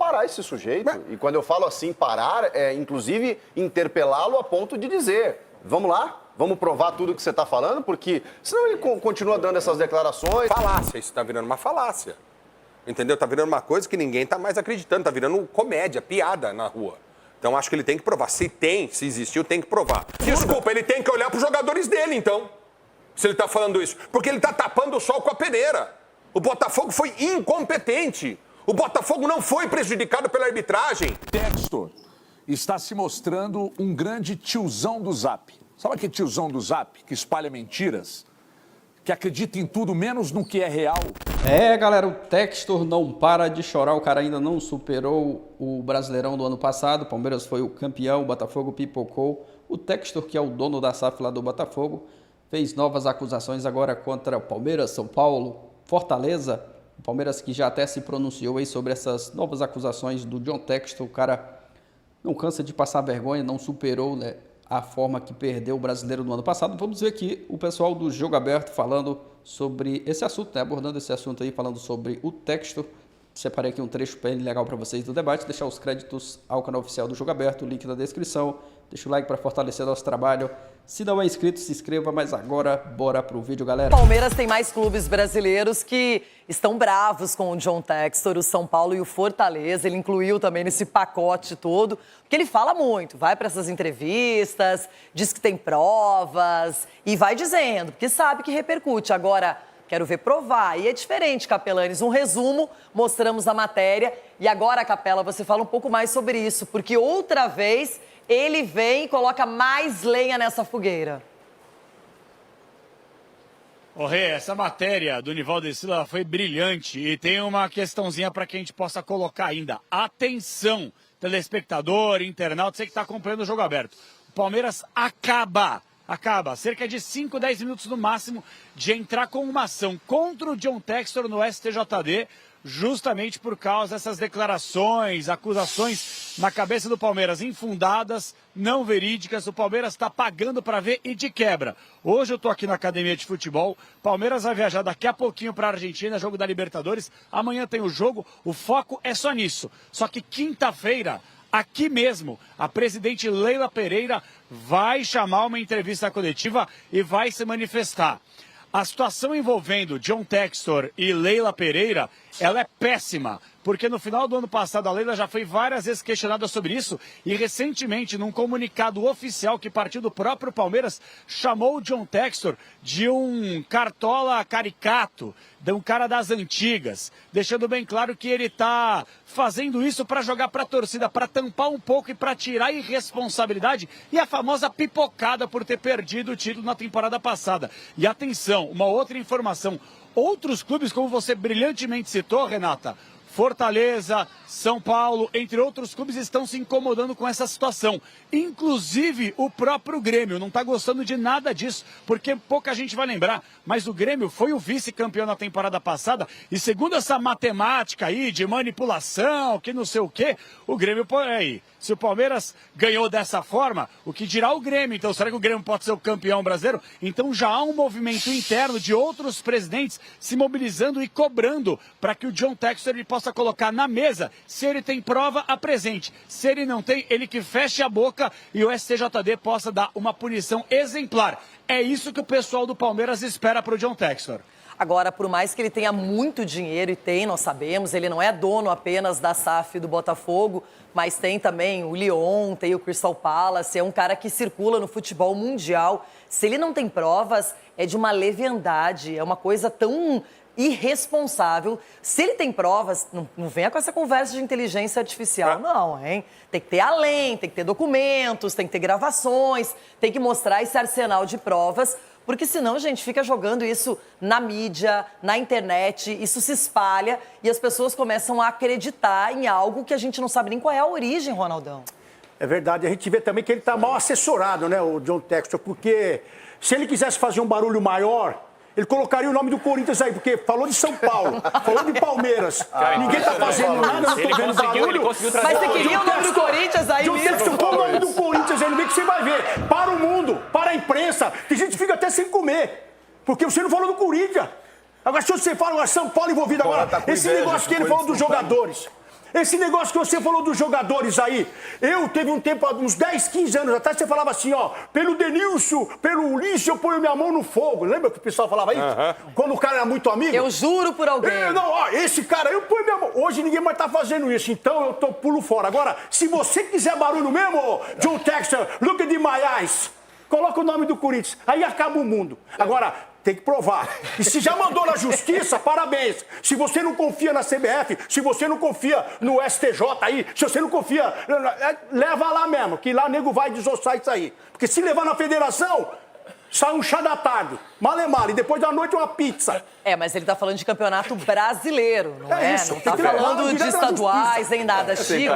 parar esse sujeito. E quando eu falo assim, parar, é inclusive interpelá-lo a ponto de dizer, vamos lá, vamos provar tudo que você está falando, porque senão ele continua dando essas declarações. Falácia, isso está virando uma falácia. Entendeu? Está virando uma coisa que ninguém está mais acreditando, está virando comédia, piada na rua. Então acho que ele tem que provar. Se existiu, tem que provar. Desculpa, ele tem que olhar para os jogadores dele, então. Se ele está falando isso. Porque ele está tapando o sol com a peneira. O Botafogo foi incompetente. O Botafogo não foi prejudicado pela arbitragem. Textor está se mostrando um grande tiozão do Zap. Sabe aquele tiozão do Zap que espalha mentiras? Que acredita em tudo, menos no que é real? Galera, o Textor não para de chorar. O cara ainda não superou o Brasileirão do ano passado. O Palmeiras foi o campeão, o Botafogo pipocou. O Textor, que é o dono da SAF lá do Botafogo, fez novas acusações agora contra o Palmeiras, São Paulo, Fortaleza. O Palmeiras que já até se pronunciou aí sobre essas novas acusações do John Textor. O cara não cansa de passar vergonha, não superou, né, a forma que perdeu o Brasileiro no ano passado. Vamos ver aqui o pessoal do Jogo Aberto falando sobre esse assunto, né, abordando esse assunto aí, falando sobre o Textor. Separei aqui um trecho bem legal para vocês do debate, deixar os créditos ao canal oficial do Jogo Aberto, o link na descrição. Deixa o like para fortalecer nosso trabalho. Se não é inscrito, se inscreva, mas agora bora pro vídeo, galera. O Palmeiras tem mais clubes brasileiros que estão bravos com o John Textor, o São Paulo e o Fortaleza. Ele incluiu também nesse pacote todo, porque ele fala muito, vai para essas entrevistas, diz que tem provas e vai dizendo, porque sabe que repercute. Agora, quero ver provar. E é diferente, Capelanes. Um resumo, mostramos a matéria. E agora, Capela, você fala um pouco mais sobre isso, porque outra vez ele vem e coloca mais lenha nessa fogueira. Rê, essa matéria do Nivaldo Silva foi brilhante e tem uma questãozinha para que a gente possa colocar ainda. Atenção, telespectador, internauta, você que está acompanhando o Jogo Aberto. O Palmeiras acaba, cerca de 5, 10 minutos no máximo, de entrar com uma ação contra o John Textor no STJD, justamente por causa dessas declarações, acusações na cabeça do Palmeiras infundadas, não verídicas. O Palmeiras está pagando para ver e de quebra. Hoje eu estou aqui na academia de futebol. Palmeiras vai viajar daqui a pouquinho para a Argentina, jogo da Libertadores. Amanhã tem o jogo, o foco é só nisso. Só que quinta-feira, aqui mesmo, a presidente Leila Pereira vai chamar uma entrevista coletiva e vai se manifestar. A situação envolvendo John Textor e Leila Pereira, ela é péssima, porque no final do ano passado a Leila já foi várias vezes questionada sobre isso e recentemente, num comunicado oficial que partiu do próprio Palmeiras, chamou o John Textor de um cartola caricato, de um cara das antigas, deixando bem claro que ele está fazendo isso para jogar para a torcida, para tampar um pouco e para tirar a irresponsabilidade e a famosa pipocada por ter perdido o título na temporada passada. E atenção, uma outra informação, outros clubes, como você brilhantemente citou, Renata, Fortaleza, São Paulo, entre outros clubes, estão se incomodando com essa situação. Inclusive o próprio Grêmio não está gostando de nada disso, porque pouca gente vai lembrar, mas o Grêmio foi o vice-campeão na temporada passada e segundo essa matemática aí de manipulação, que não sei o quê, o Grêmio, aí, se o Palmeiras ganhou dessa forma, o que dirá o Grêmio? Então, será que o Grêmio pode ser o campeão brasileiro? Então já há um movimento interno de outros presidentes se mobilizando e cobrando para que o John Textor ele possa colocar na mesa. Se ele tem prova, apresente. Se ele não tem, ele que feche a boca e o STJD possa dar uma punição exemplar. É isso que o pessoal do Palmeiras espera para o John Textor. Agora, por mais que ele tenha muito dinheiro, e tem, nós sabemos, ele não é dono apenas da SAF do Botafogo, mas tem também o Lyon, tem o Crystal Palace, é um cara que circula no futebol mundial. Se ele não tem provas, é de uma leviandade, é uma coisa tão irresponsável. Se ele tem provas, não venha com essa conversa de inteligência artificial, não, hein? Tem que ter além, tem que ter documentos, tem que ter gravações, tem que mostrar esse arsenal de provas, porque senão a gente fica jogando isso na mídia, na internet, isso se espalha e as pessoas começam a acreditar em algo que a gente não sabe nem qual é a origem, Ronaldão. É verdade, a gente vê também que ele está mal assessorado, né, o John Textor, porque se ele quisesse fazer um barulho maior, ele colocaria o nome do Corinthians aí, porque falou de São Paulo, falou de Palmeiras. Ninguém tá fazendo nada, não tô vendo barulho. Mas você queria o nome do Corinthians aí mesmo? Se for o nome do Corinthians aí no meio que você vai ver. Para o mundo, para a imprensa. Tem gente que fica até sem comer, porque você não falou do Corinthians. Agora, se você fala São Paulo envolvido agora, esse negócio que ele falou dos jogadores. Esse negócio que você falou dos jogadores aí, teve um tempo, uns 10, 15 anos atrás, você falava assim, ó, pelo Denilson, pelo Ulisses, eu ponho minha mão no fogo. Lembra que o pessoal falava isso? Quando o cara era muito amigo? Eu juro por alguém. Não, ó, esse cara, eu ponho minha mão. Hoje ninguém mais tá fazendo isso, então eu pulo fora. Agora, se você quiser barulho mesmo, John Textor, look at my eyes, coloca o nome do Corinthians, aí acaba o mundo. Agora, tem que provar. E se já mandou na justiça, parabéns. Se você não confia na CBF, se você não confia no STJ aí, se você não confia, leva lá mesmo, que lá nego vai desossar isso aí. Porque se levar na federação, sai um chá da tarde, male, e depois da noite uma pizza. Mas ele tá falando de campeonato brasileiro, não é? Isso. Não tá falando de estaduais, nem nada, Chico.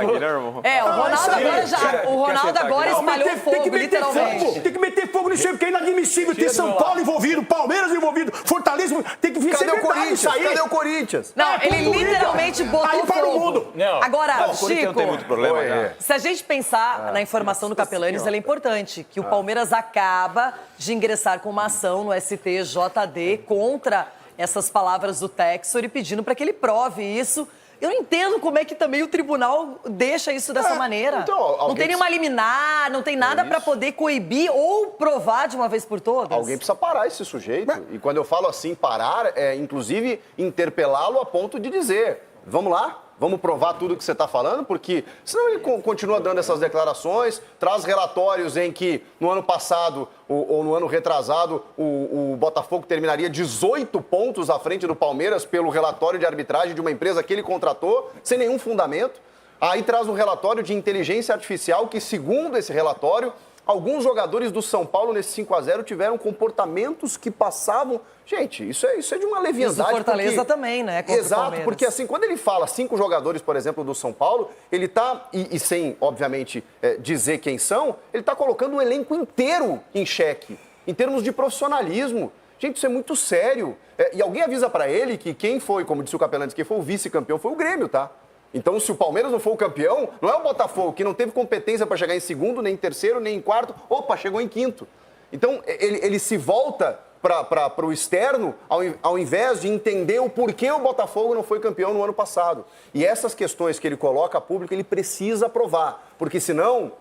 O Ronaldo agora espalhou fogo, literalmente. Tem que meter fogo nisso aí, porque é inadmissível. Tem São Paulo envolvido, Palmeiras envolvido, Fortaleza, tem que vir ser verdade isso aí. Cadê o Corinthians? Não, ele literalmente botou aí para fogo. o mundo. Agora, Chico, não tem muito problema, se a gente pensar na informação do Capelanes, ela é importante, que o Palmeiras acaba de ingressar com uma ação no STJD contra essas palavras do Textor e pedindo para que ele prove isso. Eu não entendo como é que também o tribunal deixa isso dessa maneira. Então, não tem nenhuma liminar, não tem nada para poder coibir ou provar de uma vez por todas. Alguém precisa parar esse sujeito. E quando eu falo assim, parar, é inclusive interpelá-lo a ponto de dizer, vamos lá? Vamos provar tudo que você está falando, porque senão ele continua dando essas declarações, traz relatórios em que no ano passado ou no ano retrasado o Botafogo terminaria 18 pontos à frente do Palmeiras pelo relatório de arbitragem de uma empresa que ele contratou, sem nenhum fundamento. Aí traz um relatório de inteligência artificial que, segundo esse relatório, alguns jogadores do São Paulo nesse 5-0 tiveram comportamentos que passavam... Gente, isso é de uma leviandade. Isso do Fortaleza também, né? Exato, porque assim, quando ele fala 5 jogadores, por exemplo, do São Paulo, ele tá, e sem, obviamente, dizer quem são, ele tá colocando o elenco inteiro em xeque, em termos de profissionalismo. Gente, isso é muito sério. E alguém avisa pra ele que quem foi, como disse o Capelanes, quem foi o vice-campeão foi o Grêmio, tá? Então, se o Palmeiras não for o campeão, não é o Botafogo, que não teve competência para chegar em segundo, nem em terceiro, nem em quarto. Opa, chegou em quinto. Então, ele se volta para o externo, ao invés de entender o porquê o Botafogo não foi campeão no ano passado. E essas questões que ele coloca a público, ele precisa provar. Porque senão,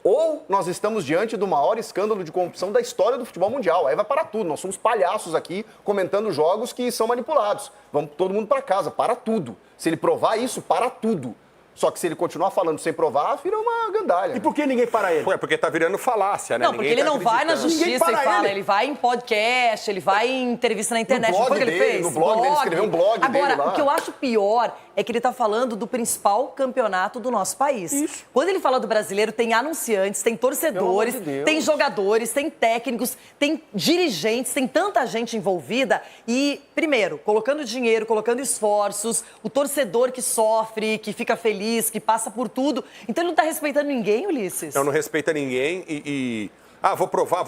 ou nós estamos diante do maior escândalo de corrupção da história do futebol mundial. Aí vai parar tudo. Nós somos palhaços aqui comentando jogos que são manipulados. Vamos todo mundo para casa, para tudo. Se ele provar isso, para tudo. Só que se ele continuar falando sem provar, vira uma gandalha. E por que ninguém para ele? Porque tá virando falácia, né? Não, porque ele não vai na justiça e fala, ele vai em podcast, ele vai em entrevista na internet. No blog não foi o que ele dele, fez? no blog dele, escreveu um blog Agora, dele lá. o que eu acho pior é que ele tá falando do principal campeonato do nosso país. Isso. Quando ele fala do brasileiro, tem anunciantes, tem torcedores, Pelo amor de Deus. tem jogadores, tem técnicos, tem dirigentes, tem tanta gente envolvida. E, primeiro, colocando dinheiro, colocando esforços, o torcedor que sofre, que fica feliz, que passa por tudo. Então ele não tá respeitando ninguém, Ulisses? Não respeita ninguém vou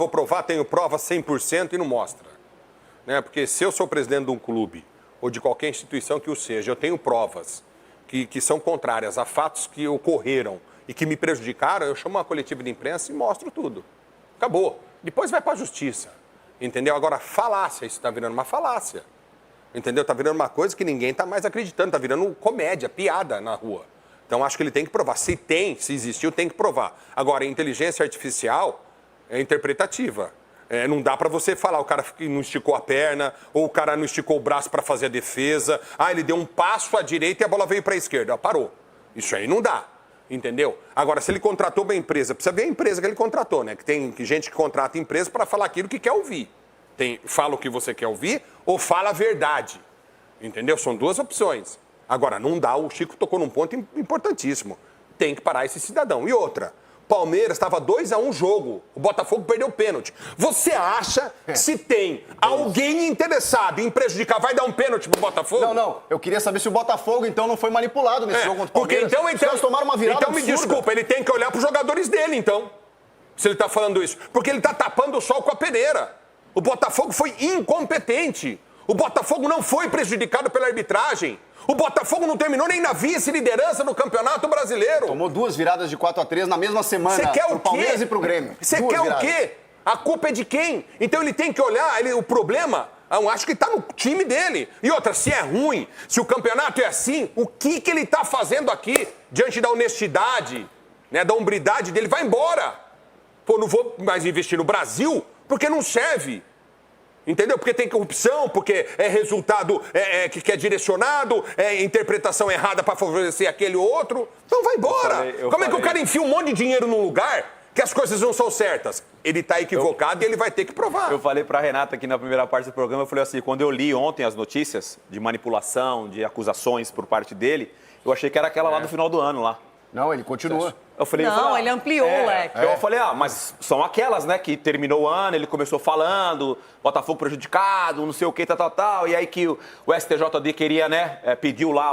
provar, tenho prova 100% e não mostra. Né? Porque se eu sou presidente de um clube ou de qualquer instituição que o seja, eu tenho provas que são contrárias a fatos que ocorreram e que me prejudicaram, eu chamo uma coletiva de imprensa e mostro tudo. Acabou. Depois vai para a justiça. Entendeu? Agora, falácia, isso está virando uma falácia. Entendeu? Está virando uma coisa que ninguém está mais acreditando, está virando comédia, piada na rua. Então, acho que ele tem que provar. Se existiu, tem que provar. Agora, a inteligência artificial é interpretativa. Não dá para você falar, o cara não esticou a perna, ou o cara não esticou o braço para fazer a defesa. Ele deu um passo à direita e a bola veio para a esquerda. Parou. Isso aí não dá. Entendeu? Agora, se ele contratou uma empresa, precisa ver a empresa que ele contratou, né? Que tem gente que contrata empresa para falar aquilo que quer ouvir. Fala o que você quer ouvir ou fala a verdade. Entendeu? São duas opções. Agora, não dá, o Chico tocou num ponto importantíssimo. Tem que parar esse cidadão. E outra, Palmeiras estava 2-1 jogo, o Botafogo perdeu o pênalti. Você acha que se tem alguém interessado em prejudicar, vai dar um pênalti pro Botafogo? Não. Eu queria saber se o Botafogo, então, não foi manipulado nesse jogo contra o Porque Palmeiras. então, Os caras tomaram uma virada então me absurda. desculpa, ele tem que olhar pros jogadores dele, então. Se ele tá falando isso. Porque ele tá tapando o sol com a peneira. O Botafogo foi incompetente. O Botafogo não foi prejudicado pela arbitragem. O Botafogo não terminou nem na vice-liderança do Campeonato Brasileiro. Tomou 2 viradas de 4-3 na mesma semana. Você quer o pro quê? Palmeiras e pro Grêmio. Você 2 quer viradas. o quê? A culpa é de quem? Então ele tem que olhar o problema Eu acho que tá no time dele. E outra, se é ruim, se o campeonato é assim, o que ele tá fazendo aqui diante da honestidade, né, da hombridade dele? Vai embora. Pô, não vou mais investir no Brasil porque não serve. Entendeu? Porque tem corrupção, porque é resultado que é direcionado, é interpretação errada para favorecer aquele ou outro. Então vai embora. Como é que o cara enfia um monte de dinheiro num lugar que as coisas não são certas? Ele tá equivocado e ele vai ter que provar. Eu falei pra Renata aqui na primeira parte do programa, eu falei assim, quando eu li ontem as notícias de manipulação, de acusações por parte dele, eu achei que era aquela lá do final do ano lá. Não, ele continua. Eu falei, Não, ele ampliou, Leque. Eu falei, mas são aquelas, né, que terminou o ano, ele começou falando, Botafogo prejudicado, não sei o que, tal. E aí que o STJD queria, né, pediu lá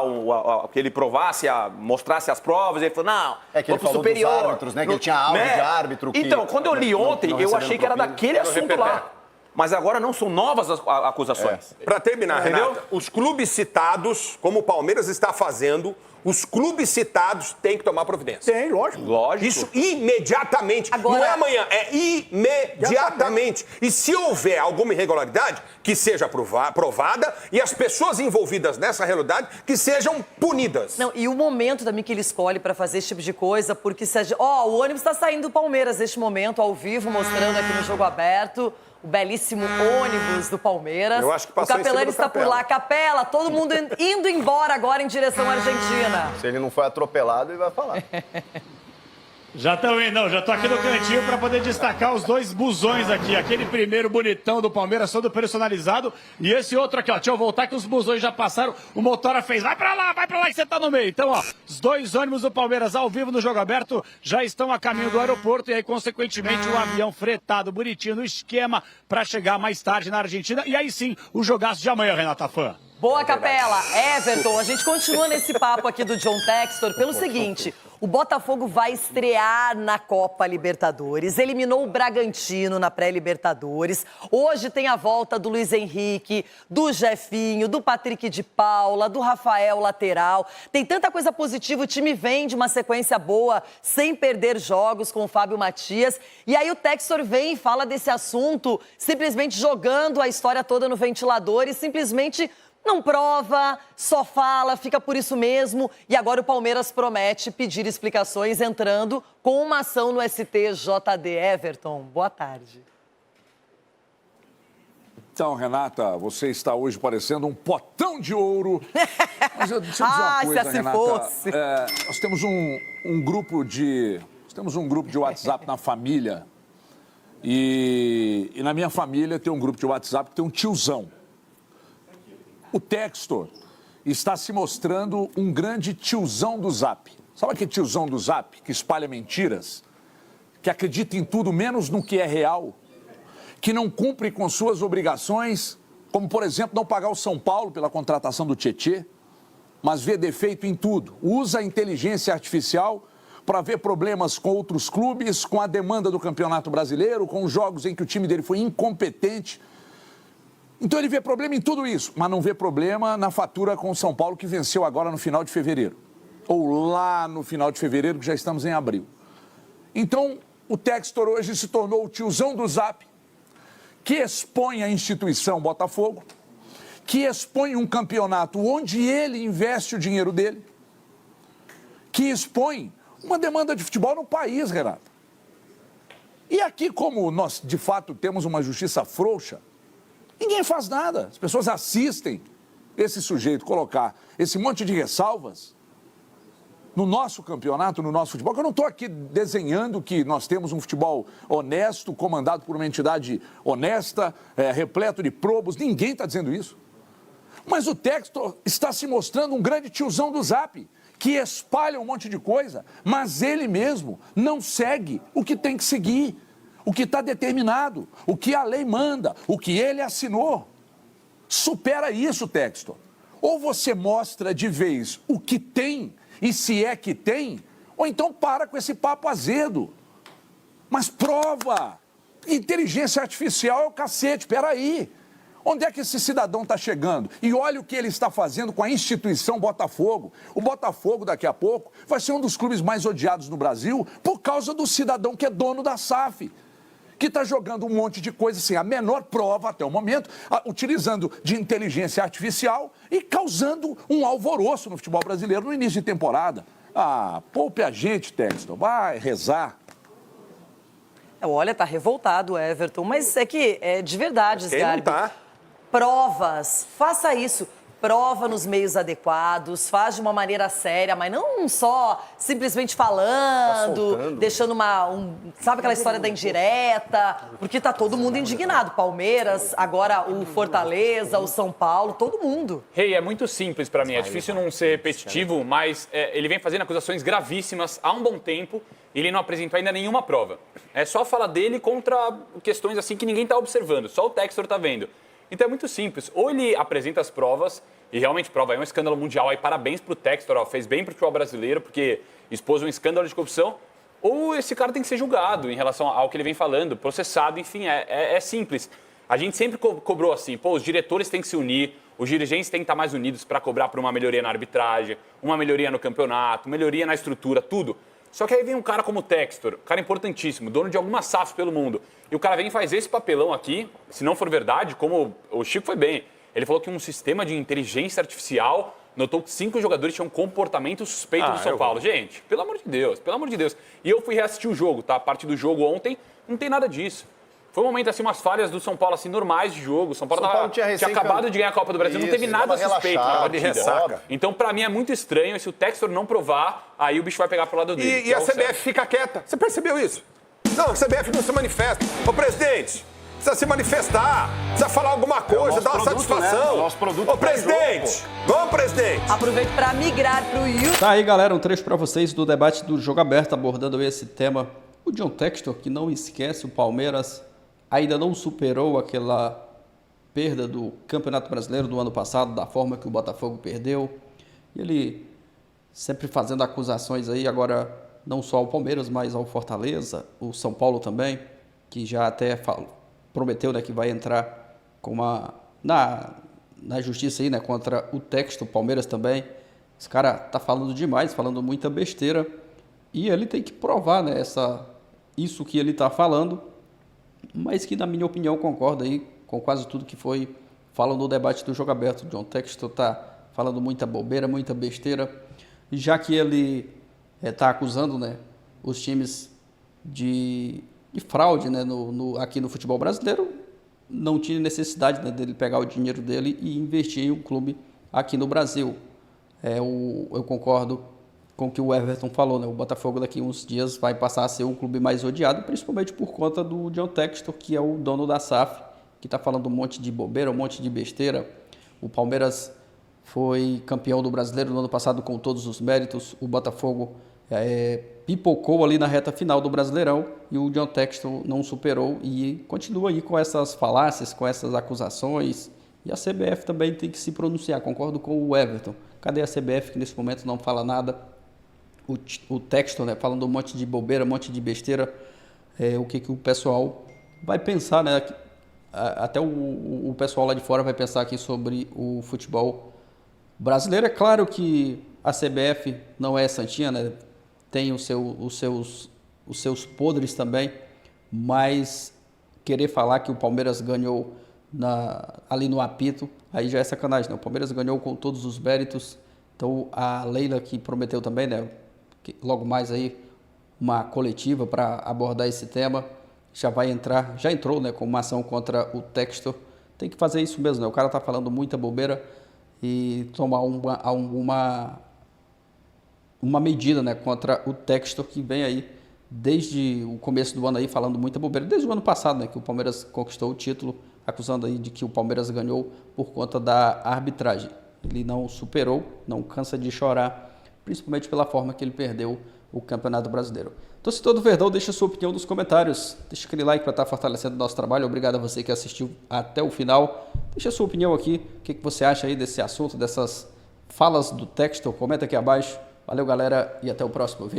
que ele provasse, mostrasse as provas, e ele falou, não, É que ele falou superior, dos árbitros, né, que ele tinha áudio de árbitro que Então, quando eu li ontem, eu achei que era daquele assunto lá. Mas agora não são novas as acusações. Para terminar, Entendeu? Renata, os clubes citados, como o Palmeiras está fazendo, os clubes citados têm que tomar providência. Tem, lógico. Isso imediatamente. Agora- Não é amanhã, é imediatamente. E se houver alguma irregularidade, que seja provada e as pessoas envolvidas nessa realidade que sejam punidas. Não, e o momento também que ele escolhe pra fazer esse tipo de coisa, porque o ônibus tá saindo do Palmeiras neste momento, ao vivo, mostrando aqui no Jogo Aberto. O belíssimo ônibus do Palmeiras. Eu acho que o passou em cima Capelani do está por Capela. lá. Capela, todo mundo indo embora agora em direção à Argentina. Se ele não foi atropelado, ele vai falar. Já estão indo, não, já tô aqui no cantinho para poder destacar os dois busões aqui. Aquele primeiro bonitão do Palmeiras, todo personalizado. E esse outro aqui, ó. Deixa eu voltar que os busões já passaram. O Motora fez, vai pra lá que você tá no meio. Então, ó, os dois ônibus do Palmeiras ao vivo no Jogo Aberto já estão a caminho do aeroporto. E aí, consequentemente, o avião fretado, bonitinho, no esquema para chegar mais tarde na Argentina. E aí sim, o jogaço de amanhã, Renata Fã. Boa, Capela. Everton, a gente continua nesse papo aqui do John Textor pelo seguinte. O Botafogo vai estrear na Copa Libertadores, eliminou o Bragantino na pré-Libertadores. Hoje tem a volta do Luiz Henrique, do Jefinho, do Patrick de Paula, do Rafael lateral. Tem tanta coisa positiva, o time vem de uma sequência boa, sem perder jogos com o Fábio Matias. E aí o Textor vem e fala desse assunto, simplesmente jogando a história toda no ventilador e simplesmente não prova, só fala, fica por isso mesmo. E agora o Palmeiras promete pedir explicações entrando com uma ação no STJD. Everton, boa tarde. Então, Renata, você está hoje parecendo um potão de ouro. Mas deixa eu dizer uma coisa, se assim Renata. fosse. Nós temos um grupo de WhatsApp na família. E na minha família tem um grupo de WhatsApp que tem um tiozão. O Textor está se mostrando um grande tiozão do Zap. Sabe aquele tiozão do Zap que espalha mentiras? Que acredita em tudo menos no que é real? Que não cumpre com suas obrigações, como, por exemplo, não pagar o São Paulo pela contratação do Tietê, mas vê defeito em tudo. Usa a inteligência artificial para ver problemas com outros clubes, com a demanda do Campeonato Brasileiro, com jogos em que o time dele foi incompetente. Então ele vê problema em tudo isso, mas não vê problema na fatura com o São Paulo, que venceu agora no final de fevereiro. Ou lá no final de fevereiro, que já estamos em abril. Então, o Textor hoje se tornou o tiozão do Zap, que expõe a instituição Botafogo, que expõe um campeonato onde ele investe o dinheiro dele, que expõe uma demanda de futebol no país, Renato. E aqui, como nós, de fato, temos uma justiça frouxa, ninguém faz nada. As pessoas assistem esse sujeito colocar esse monte de ressalvas no nosso campeonato, no nosso futebol. Eu não estou aqui desenhando que nós temos um futebol honesto, comandado por uma entidade honesta, repleto de probos. Ninguém está dizendo isso. Mas o Textor está se mostrando um grande tiozão do Zap, que espalha um monte de coisa, mas ele mesmo não segue o que tem que seguir. O que está determinado, o que a lei manda, o que ele assinou. Supera isso, Textor. Ou você mostra de vez o que tem, e se é que tem, ou então para com esse papo azedo. Mas prova! Inteligência artificial é o cacete, peraí. Onde é que esse cidadão está chegando? E olha o que ele está fazendo com a instituição Botafogo. O Botafogo, daqui a pouco, vai ser um dos clubes mais odiados no Brasil por causa do cidadão que é dono da SAF. que está jogando um monte de coisa sem a menor prova até o momento, utilizando de inteligência artificial e causando um alvoroço no futebol brasileiro no início de temporada. Poupe a gente, Textor, vai rezar. Olha, tá revoltado o Everton, mas é que, de verdade, Quem não Sgarbi, tá? provas, faça isso. Prova nos meios adequados, faz de uma maneira séria, mas não só simplesmente falando, deixando sabe aquela história da indireta? Porque tá todo mundo indignado. Palmeiras, agora o Fortaleza, o São Paulo, todo mundo. É muito simples pra mim. É difícil não ser repetitivo, mas ele vem fazendo acusações gravíssimas há um bom tempo e ele não apresentou ainda nenhuma prova. É só falar dele contra questões assim que ninguém tá observando, só o Textor tá vendo. Então é muito simples. Ou ele apresenta as provas, e realmente prova é um escândalo mundial, aí parabéns pro Textor, fez bem pro futebol brasileiro, porque expôs um escândalo de corrupção, ou esse cara tem que ser julgado em relação ao que ele vem falando, processado, enfim, é simples. A gente sempre cobrou assim, os diretores têm que se unir, os dirigentes têm que estar mais unidos para cobrar por uma melhoria na arbitragem, uma melhoria no campeonato, melhoria na estrutura, tudo. Só que aí vem um cara como o Textor, cara importantíssimo, dono de algumas SAFs pelo mundo, e o cara vem e faz esse papelão aqui, se não for verdade, como o Chico foi bem, ele falou que um sistema de inteligência artificial notou que 5 jogadores tinham comportamento suspeito do São Paulo. Gente, pelo amor de Deus, pelo amor de Deus. E eu fui reassistir o jogo, tá? A parte do jogo ontem, não tem nada disso. Foi um momento, assim, umas falhas do São Paulo, assim, normais de jogo. O São Paulo tinha acabado de ganhar a Copa do Brasil, não teve nada suspeito na partida. Então, pra mim, é muito estranho. E se o Textor não provar, aí o bicho vai pegar pro lado dele. E a CBF fica quieta. Você percebeu isso? Não, a CBF não se manifesta. Ô, presidente, precisa se manifestar, precisa falar alguma coisa, dar uma satisfação. Né? Nosso produto Ô, presidente, vamos, presidente. Aproveito para migrar para o YouTube. Tá aí, galera, um trecho para vocês do debate do Jogo Aberto, abordando esse tema. O John Textor, que não esquece, o Palmeiras ainda não superou aquela perda do Campeonato Brasileiro do ano passado, da forma que o Botafogo perdeu. E ele sempre fazendo acusações aí, agora não só ao Palmeiras, mas ao Fortaleza, o São Paulo também, que já até prometeu, né, que vai entrar com na justiça aí, né, contra o Textor, o Palmeiras também. Esse cara tá falando demais, falando muita besteira, e ele tem que provar, né, isso que ele tá falando, mas que, na minha opinião, concorda aí com quase tudo que foi falando no debate do Jogo Aberto. O John Textor tá falando muita bobeira, muita besteira, já que ele tá acusando, né, os times de fraude, né, aqui no futebol brasileiro. Não tinha necessidade, né, dele pegar o dinheiro dele e investir em um clube aqui no Brasil. Eu concordo com o que o Everton falou, né? O Botafogo daqui a uns dias vai passar a ser o clube mais odiado, principalmente por conta do John Textor, que é o dono da SAF, que está falando um monte de bobeira, um monte de besteira. O Palmeiras foi campeão do Brasileiro no ano passado com todos os méritos. O Botafogo pipocou ali na reta final do Brasileirão e o John Textor não superou e continua aí com essas falácias, com essas acusações. E a CBF também tem que se pronunciar, concordo com o Everton. Cadê a CBF que nesse momento não fala nada? O Textor, né, falando um monte de bobeira, um monte de besteira. O que o pessoal vai pensar, né? Até o pessoal lá de fora vai pensar aqui sobre o futebol brasileiro. É claro que a CBF não é santinha, né? Tem os seus podres também, mas querer falar que o Palmeiras ganhou ali no apito, aí já é sacanagem, né? O Palmeiras ganhou com todos os méritos. Então a Leila, que prometeu também, né, que logo mais aí uma coletiva para abordar esse tema, já entrou, né, com uma ação contra o Textor. Tem que fazer isso mesmo, né? O cara tá falando muita bobeira e tomar uma medida, né, contra o Textor, que vem aí desde o começo do ano aí falando muita bobeira, desde o ano passado, né, que o Palmeiras conquistou o título, acusando aí de que o Palmeiras ganhou por conta da arbitragem. Ele não superou, não cansa de chorar, principalmente pela forma que ele perdeu o Campeonato Brasileiro. Torcedor do Verdão, deixa sua opinião nos comentários, deixa aquele like para estar fortalecendo o nosso trabalho. Obrigado a você que assistiu até o final. Deixa sua opinião aqui, o que você acha aí desse assunto, dessas falas do Textor, comenta aqui abaixo. Valeu, galera, e até o próximo vídeo.